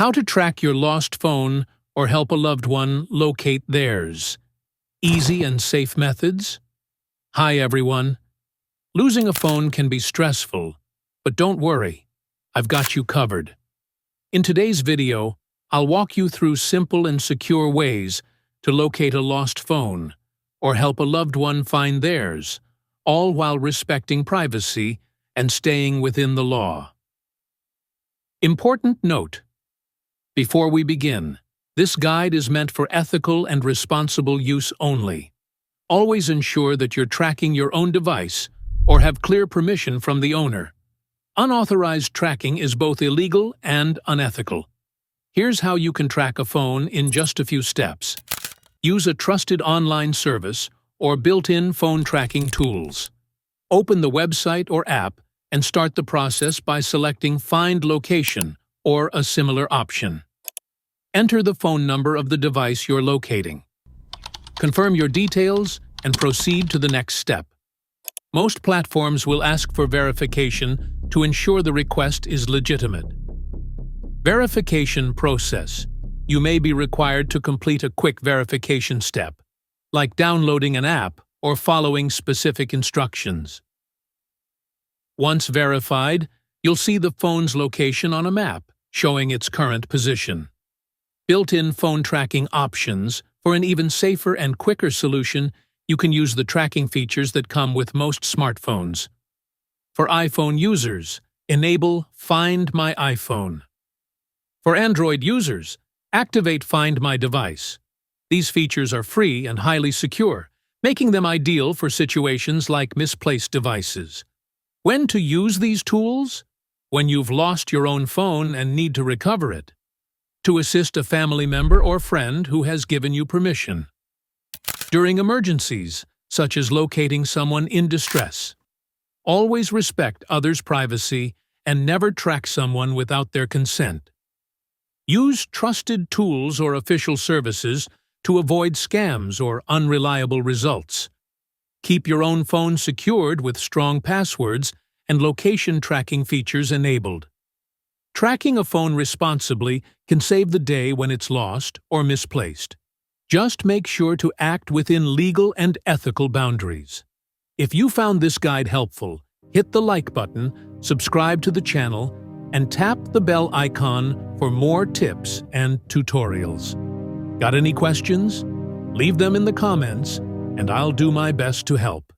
How to track your lost phone or help a loved one locate theirs. Easy and safe methods? Hi everyone. Losing a phone can be stressful, but don't worry, I've got you covered. In today's video, I'll walk you through simple and secure ways to locate a lost phone or help a loved one find theirs, all while respecting privacy and staying within the law. Important note: before we begin, this guide is meant for ethical and responsible use only. Always ensure that you're tracking your own device or have clear permission from the owner. Unauthorized tracking is both illegal and unethical. Here's how you can track a phone in just a few steps. Use a trusted online service or built-in phone tracking tools. Open the website or app and start the process by selecting Find Location or a similar option. Enter the phone number of the device you're locating. Confirm your details and proceed to the next step. Most platforms will ask for verification to ensure the request is legitimate. Verification process. You may be required to complete a quick verification step, like downloading an app or following specific instructions. Once verified, you'll see the phone's location on a map, showing its current position. Built-in phone tracking options. For an even safer and quicker solution, you can use the tracking features that come with most smartphones. For iPhone users, enable Find My iPhone. For Android users, activate Find My Device. These features are free and highly secure, making them ideal for situations like misplaced devices. When to use these tools? When you've lost your own phone and need to recover it. To assist a family member or friend who has given you permission. During emergencies, such as locating someone in distress. Always respect others' privacy and never track someone without their consent. Use trusted tools or official services to avoid scams or unreliable results. Keep your own phone secured with strong passwords and location tracking features enabled. Tracking a phone responsibly can save the day when it's lost or misplaced. Just make sure to act within legal and ethical boundaries. If you found this guide helpful, hit the like button, subscribe to the channel, and tap the bell icon for more tips and tutorials. Got any questions? Leave them in the comments, and I'll do my best to help.